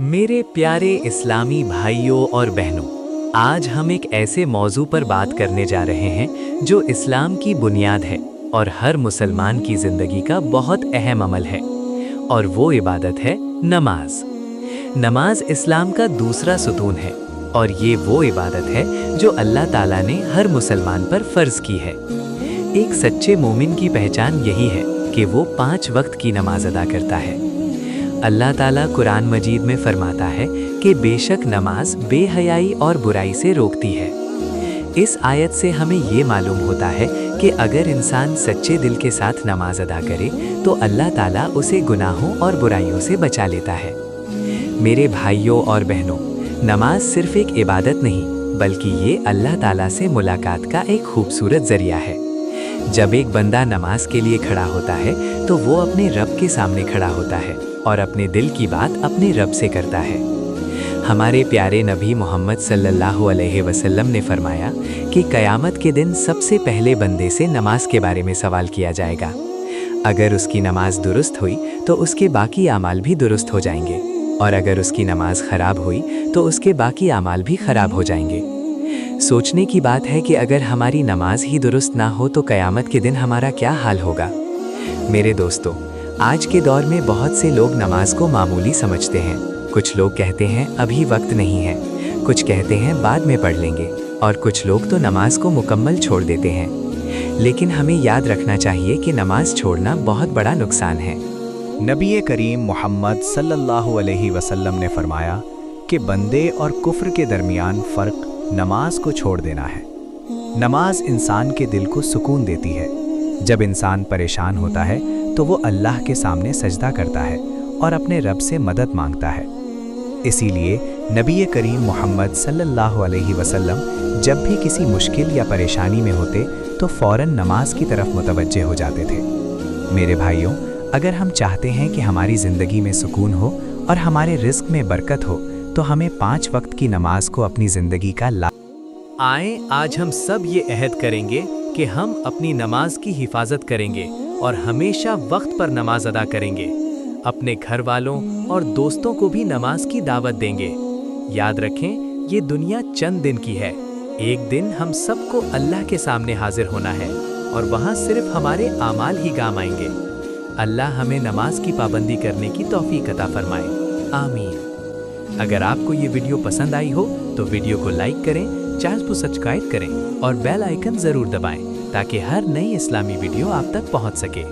मेरे प्यारे इस्लामी भाइयों और बहनों, आज हम एक ऐसे मौजू पर बात करने जा रहे हैं जो इस्लाम की बुनियाद है और हर मुसलमान की ज़िंदगी का बहुत अहम अमल है, और वो इबादत है नमाज। नमाज इस्लाम का दूसरा सुतून है और ये वो इबादत है जो अल्लाह ताला ने हर मुसलमान पर फ़र्ज़ की है। एक सच्चे मोमिन की पहचान यही है कि वो 5 वक्त की नमाज अदा करता है। अल्लाह ताला कुरान मजीद में फरमाता है कि बेशक नमाज बेहयाई और बुराई से रोकती है। इस आयत से हमें ये मालूम होता है कि अगर इंसान सच्चे दिल के साथ नमाज अदा करे तो अल्लाह ताला उसे गुनाहों और बुराइयों से बचा लेता है। मेरे भाइयों और बहनों, नमाज सिर्फ एक इबादत नहीं बल्कि ये अल्लाह ताला से मुलाकात का एक खूबसूरत ज़रिया है। जब एक बंदा नमाज के लिए खड़ा होता है तो वो अपने रब के सामने खड़ा होता है और अपने दिल की बात अपने रब से करता है। हमारे प्यारे नबी मोहम्मद सल्लल्लाहु अलैहि वसल्लम ने फरमाया कि क़यामत के दिन सबसे पहले बंदे से नमाज के बारे में सवाल किया जाएगा। अगर उसकी नमाज दुरुस्त हुई तो उसके बाकी आमाल भी दुरुस्त हो जाएंगे, और अगर उसकी नमाज ख़राब हुई तो उसके बाकी आमाल भी ख़राब हो जाएंगे। सोचने की बात है कि अगर हमारी नमाज ही दुरुस्त ना हो तो क़यामत के दिन हमारा क्या हाल होगा। मेरे दोस्तों, आज के दौर में बहुत से लोग नमाज को मामूली समझते हैं। कुछ लोग कहते हैं अभी वक्त नहीं है, कुछ कहते हैं बाद में पढ़ लेंगे, और कुछ लोग तो नमाज को मुकम्मल छोड़ देते हैं। लेकिन हमें याद रखना चाहिए कि नमाज छोड़ना बहुत बड़ा नुकसान है। नबी करीम मोहम्मद सल्लल्लाहु अलैहि वसल्लम ने फरमाया कि बंदे और कुफ्र के दरमियान फ़र्क नमाज को छोड़ देना है। नमाज इंसान के दिल को सुकून देती है। जब इंसान परेशान होता है तो वो अल्लाह के सामने सजदा करता है और अपने रब से मदद मांगता है। इसीलिए नबी करीम मोहम्मद सल्लल्लाहु अलैहि वसल्लम जब भी किसी मुश्किल या परेशानी में होते तो फ़ौरन नमाज की तरफ मुतवज्जे हो जाते थे। मेरे भाइयों, अगर हम चाहते हैं कि हमारी ज़िंदगी में सुकून हो और हमारे रिज़्क़ में बरकत हो तो हमें 5 वक्त की नमाज को अपनी ज़िंदगी का आए आज हम सब ये अहद करेंगे कि हम अपनी नमाज की हिफाजत करेंगे और हमेशा वक्त पर नमाज अदा करेंगे। अपने घर वालों और दोस्तों को भी नमाज की दावत देंगे। याद रखें, ये दुनिया चंद दिन की है। एक दिन हम सबको अल्लाह के सामने हाजिर होना है और वहाँ सिर्फ हमारे आमाल ही काम आएंगे। अल्लाह हमें नमाज की पाबंदी करने की तौफीक अता फरमाए, आमीन। अगर आपको ये वीडियो पसंद आई हो तो वीडियो को लाइक करें, चैनल को सब्सक्राइब करें और बेल आइकन ज़रूर दबाएं ताकि हर नई इस्लामी वीडियो आप तक पहुंच सके।